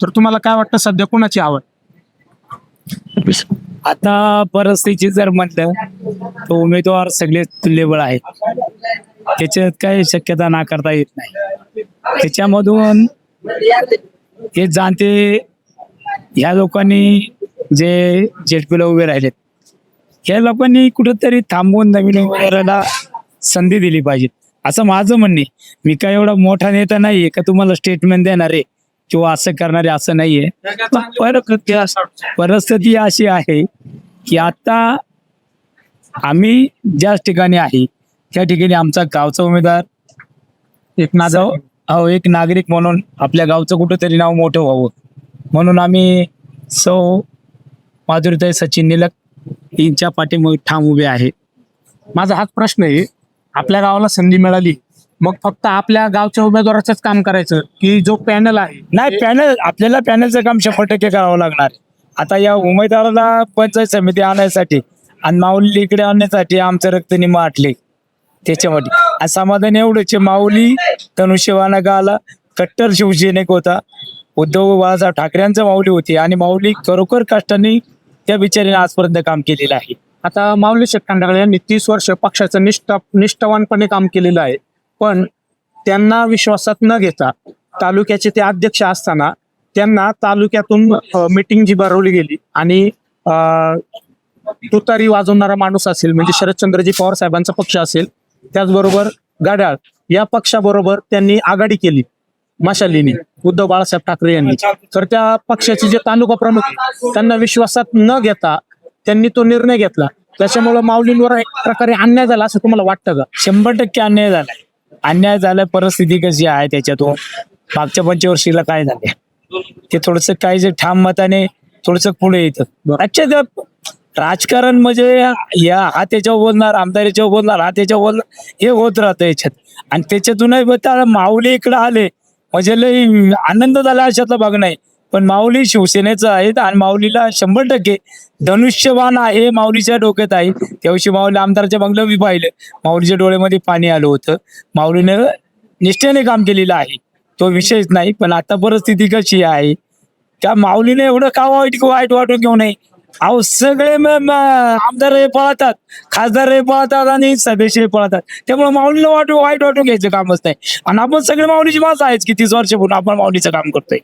तर तुम्हाला काय वाटतं सध्या कोणाची आवड? आता परिस्थिती जर म्हटलं तर उमेदवार सगळे तुल्यबळ आहेत. त्याच्यात काही शक्यता नाकारता येत नाही. त्याच्यामधून हे जाणते ह्या लोकांनी जे जेडपीला उभे राहिलेत, ह्या लोकांनी कुठेतरी थांबवून नवीन उमेदवाराला संधी दिली पाहिजे असं माझं म्हणणे. मी काय एवढा मोठा नेता नाहीये का तुम्हाला स्टेटमेंट देणार आहे किंवा असं करणारे, असं नाहीये. परिस्थिती अशी आहे की आता आम्ही ज्या ठिकाणी आहे त्या ठिकाणी आमचा गावचा उमेदवार एक नागरिक म्हणून आपल्या गावचं कुठंतरी नाव मोठं व्हावं म्हणून आम्ही माधुरीताई सचिन निलक यांच्या पाठीमागे ठाम उभे आहे. माझा हाच प्रश्न आहे, आपल्या गावाला संधी मिळाली मग फक्त आपल्या गावच्या उमेदवाराचंच काम करायचं की जो पॅनल आहे? नाही, आपल्याला पॅनलचं काम 100% करावं लागणार. आता या उमेदवाराला पंचायत समिती आणण्यासाठी आणि माऊली इकडे आणण्यासाठी आमचं रक्त निम आटले. त्याच्यामध्ये आणि समाधान एवढंच, माऊली धनुष्यवाना गाला कट्टर शिवसैनिक होता. उद्धव बाळासाहेब ठाकरेंचा माऊली होती आणि माऊली खरोखर कष्टाने त्या बिचारीने आजपर्यंत काम केलेलं आहे. आता माऊली शेटकांडाळे यांनी 30 वर्ष पक्षाचं निष्ठावानपणे काम केलेलं आहे, पण त्यांना विश्वासात न घेता तालुक्याचे ते अध्यक्ष असताना त्यांना तालुक्यातून मीटिंग जी भरवली गेली आणि तुतारी वाजवणारा माणूस असेल म्हणजे शरदचंद्रजी पवार साहेबांचा पक्ष असेल, त्याचबरोबर घड्याळ या पक्षाबरोबर त्यांनी आघाडी केली मशालीने उद्धव बाळासाहेब ठाकरे यांनी. तर त्या पक्षाचे जे तालुका प्रमुख आहेत, त्यांना विश्वासात न घेता त्यांनी तो निर्णय घेतला. त्याच्यामुळे माऊलींवर एक प्रकारे अन्याय झाला असं तुम्हाला वाटतं का? 100% अन्याय झालाय. परिस्थिती कशी आहे त्याच्यातून मागच्या पंचवर्षीला काय झाले ते थोडस काही जे ठाम मताने थोडस पुढे येतं. अच्छा, राजकारण म्हणजे हा त्याच्यावर बोलणार, आमदार याच्यावर बोलणार, हा त्याच्यावर बोलणार, हे होत राहतं याच्यात. आणि त्याच्यातूनही माऊली इकडे आले म्हणजे लय आनंद झाला अशातला भाग नाही. पण माऊली शिवसेनेचं आहेत आणि माऊलीला 100% धनुष्यबाण आहे माऊलीच्या डोक्यात आहे. त्याविषयी माऊली आमदारच्या बंगल्यावर मी पाहिलं, माऊलीच्या डोळ्यामध्ये पाणी आलं होतं. माऊलीनं निष्ठेने काम केलेलं आहे, तो विषयच नाही. पण आता परिस्थिती कशी आहे, त्या माऊलीने एवढं का वाईट वाटून घेऊ नये. अहो सगळे आमदार हे पळतात, खासदार हे पळतात आणि सदस्य हे पळतात. त्यामुळे माऊलीला वाईट वाटून घ्यायचं कामच नाही. आणि आपण सगळे माऊलीची माणसं आहेच की 30 वर्षापूर्वी आपण माऊलीचं काम करतोय.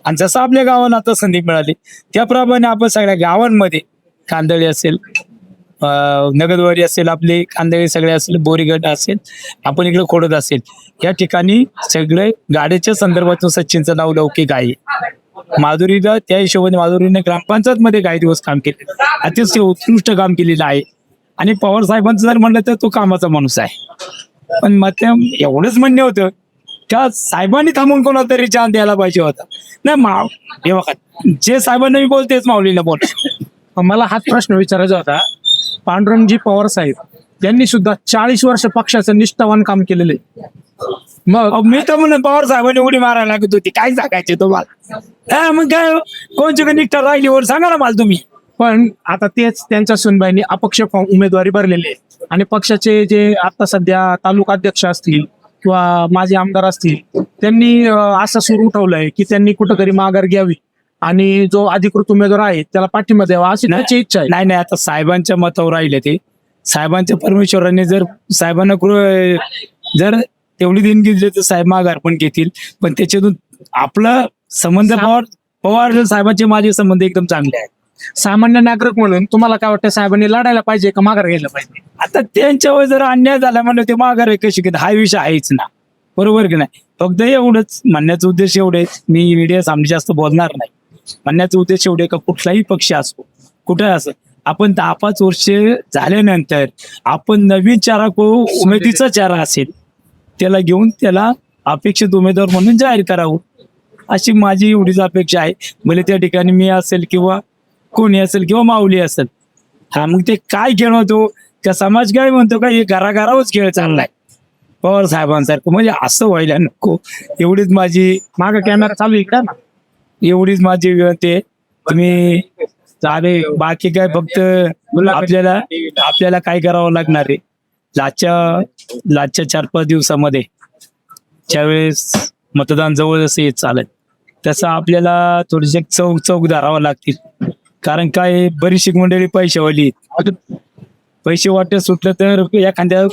आणि जसं आपल्या गावांना आता संधी मिळाली त्याप्रमाणे आपण सगळ्या गावांमध्ये कांदळी असेल, नगदवारी असेल, आपले कांदळी सगळे असेल, बोरीगड असेल, आपण इकडे खोडत असेल, या ठिकाणी सगळे गाड्याच्या संदर्भातून सचिनचं नाव लौकिक आहे. माधुरीला त्या हिशोबाने माधुरीने ग्रामपंचायत मध्ये काही दिवस काम केले, अतिशय उत्कृष्ट काम केलेलं आहे. आणि पवार साहेबांचं जर म्हणलं तर तो कामाचा माणूस आहे. पण मग एवढंच म्हणणे होतं त्या साहेबांनी थांबून कोणाला तरी चान्स द्यायला पाहिजे होता. नाही बघा, जे साहेबांना मी बोलतेच माऊलीला बोल. मला हाच प्रश्न विचारायचा होता, पांडुरंगजी पवार साहेब यांनी सुद्धा 40 वर्ष पक्षाचं निष्ठावान काम केलेलं आहे. मग मी तर म्हणून पवार साहेबांनी उडी मारायला लागत होती, काय सांगायचे तुम्हाला? मग काय कोणची निष्ठा राहिली वर सांगा ना मला तुम्ही. पण आता तेच त्यांच्या सुनबाईंनी अपक्ष उमेदवारी भरलेली आहे आणि पक्षाचे जे आता सध्या तालुका अध्यक्ष असतील किंवा माजी आमदार असतील, त्यांनी असं सूर उठवलंय की त्यांनी कुठंतरी माघार घ्यावी आणि जो अधिकृत उमेदवार आहे त्याला पाठिंबा द्यावा अशी त्यांची इच्छा आहे. नाही, आता साहेबांच्या मतावर राहिले ते. साहेबांच्या परमेश्वरांनी जर साहेबांना जर तेवढी देणगी दिली तर साहेब माघार पण घेतील. पण त्याच्यातून आपला संबंध पवार साहेबांचे माझे संबंध एकदम चांगले आहेत. सामान्य नागरिक म्हणून तुम्हाला काय वाटतं, साहेबांनी लढायला पाहिजे का माघार घ्यायला पाहिजे? आता त्यांच्यावर जर अन्याय झाला म्हणलं ते माघार कशी घेत, हा विषय आहेच ना, बरोबर की नाही? फक्त एवढंच म्हणण्याचा उद्देश एवढेच, मी मीडिया सामने जास्त बोलणार नाही. म्हणण्याचा उद्देश एवढे का कुठलाही पक्ष असो, कुठे असो, आपण 10-5 वर्ष झाल्यानंतर आपण नवीन उमेदीचा चारा असेल त्याला घेऊन त्याला अपेक्षित उमेदवार म्हणून जाहीर करावं, अशी माझी एवढीच अपेक्षा आहे. भले त्या ठिकाणी मी असेल किंवा कोणी असेल किंवा माऊली असेल. मग ते काय खेळ होतो, त्या समाज काय म्हणतो का, हे घराघरावरच खेळ चाललाय पवार साहेबांसारखं, म्हणजे असं व्हायला नको. एवढीच माझी, मागं कॅमेरा चालू इकडे ना, एवढीच माझी विनंती आहे. तुम्ही चालेल, बाकी काय फक्त आपल्याला काय करावं लागणार आहे. लाजच्या 4-5 दिवसामध्ये ज्यावेळेस मतदान जवळ असं येत चालेल तसं आपल्याला थोडेसे चौक धरावं लागतील. कारण काय बरीचशी मंडळी पैशावाली आहेत. पैसे वाटत सुटलं तर एखाद्या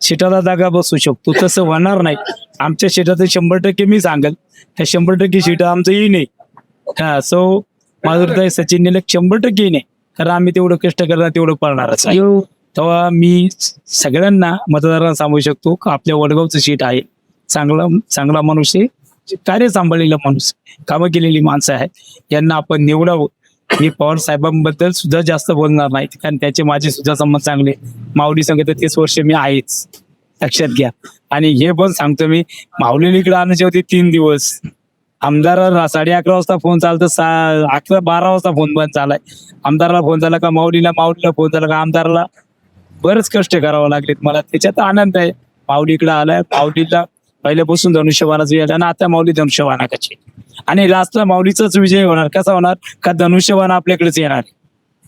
शेताला जागा बसू शकतो, तसं होणार नाही. आमच्या शेतात 100% मी सांगेल, त्या 100% शेत आमचं येई नाही. हा सो माझं सचिन नेले 100% नाही, कारण आम्ही तेवढं कष्ट करणार तेवढं पळणारच आहे. तेव्हा मी सगळ्यांना मतदारांना सांगू शकतो की आपल्या वडगावचं सीट आहे, चांगला मनुष्य, कार्य सांभाळलेला माणूस, कामं केलेली माणसं आहेत, यांना आपण निवडावं. मी पवार साहेबांबद्दल सुद्धा जास्त बोलणार नाही, कारण त्याचे माझे सुद्धा संबंध चांगले. माऊली संगत 30 वर्ष मी आहेच, लक्षात घ्या. आणि हे पण सांगतो मी, माऊलीला इकडे आणायचे होते 3 दिवस. आमदाराला 11:30 वाजता फोन चालतो, 11-12 वाजता फोन बंद झालाय. आमदाराला फोन झाला का माऊलीला फोन झाला का आमदाराला. बरेच कष्ट करावं लागलेत मला, त्याच्यात आनंद आहे. माऊली इकडे आलाय, माऊलीला पहिल्यापासून धनुष्यबाणाचा विजय आणि आता माऊली धनुष्यबाणाची. आणि लास्टला माऊलीचाच विजय होणार. कसा होणार का धनुष्यबाण आपल्याकडेच येणार आहे.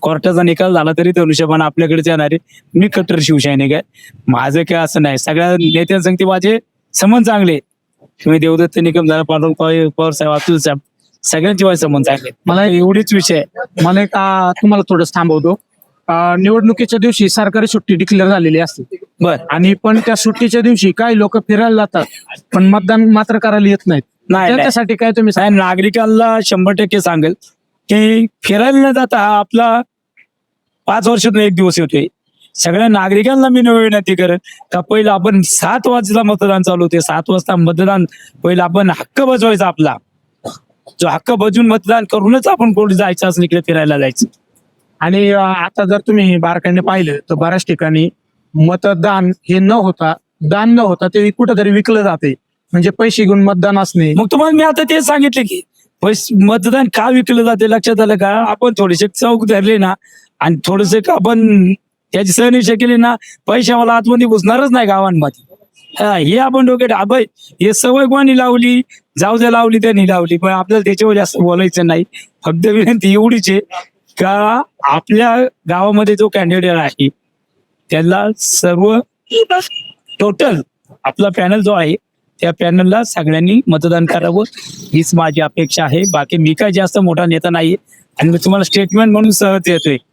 कोर्टाचा निकाल झाला तरी धनुष्यबाण आपल्याकडेच येणार आहे. मी कट्टर शिवसैनिक आहे, माझं काय असं नाही. सगळ्या नेत्यांसंगती माझे संबंध चांगले. तुम्ही देवदत्त निकम झाला, पांडुरंग पवार साहेब, अतुल साहेब, सगळ्यांचे माझे संबंध चांगले. मला एवढीच विषय मला एक तुम्हाला थोडं थांबवतो. निवडणुकीच्या दिवशी सरकारी सुट्टी डिक्लेअर झालेली असते बर. आणि पण त्या सुट्टीच्या दिवशी काही लोक फिरायला जातात, पण मतदान मात्र करायला येत नाहीत. नाही. त्याच्यासाठी काय तुम्ही नाही, नागरिकांना 100% सांगेल की फिरायला न जाता आपला 5 वर्षातून 1 दिवस येतोय. सगळ्या नागरिकांना मी विनंती करेन का पहिलं आपण 7 वाजता मतदान चालू होते, 7 वाजता मतदान पहिलं आपण हक्क बजवायचा आपला. जो हक्क बजवून मतदान करूनच आपण कोण जायचं असं इकडे फिरायला जायचं. आणि आता जर तुम्ही बारकाईने पाहिलं तर बऱ्याच ठिकाणी मतदान हे न होता, दान न होता ते कुठंतरी विकलं जाते, म्हणजे पैसे घेऊन मतदान असणे. मग तुम्हाला मी आता तेच सांगितले की मतदान का विकलं जाते, लक्षात आलं का. आपण थोडेसे चौक धरले ना आणि थोडेसे आपण त्याची सहनिशा केली ना, पैशावाला आतमध्ये घुसणारच नाही गावांमध्ये. हे आपण डोक्यात अभय, हे सवय कोणी लावली, जाऊ द्या लावली त्यांनी लावली, पण आपल्याला त्याच्यावर जास्त बोलायचं नाही. फक्त विनंती एवढीच आहे का आपल्या गावामध्ये जो कॅन्डिडेट आहे त्याला सर्व टोटल आपला पॅनल जो आहे त्या पॅनलला सगळ्यांनी मतदान करावं, हीच माझी अपेक्षा आहे. बाकी मी काय जास्त मोठा नेता नाहीये आणि मी तुम्हाला स्टेटमेंट म्हणून सहज येतोय.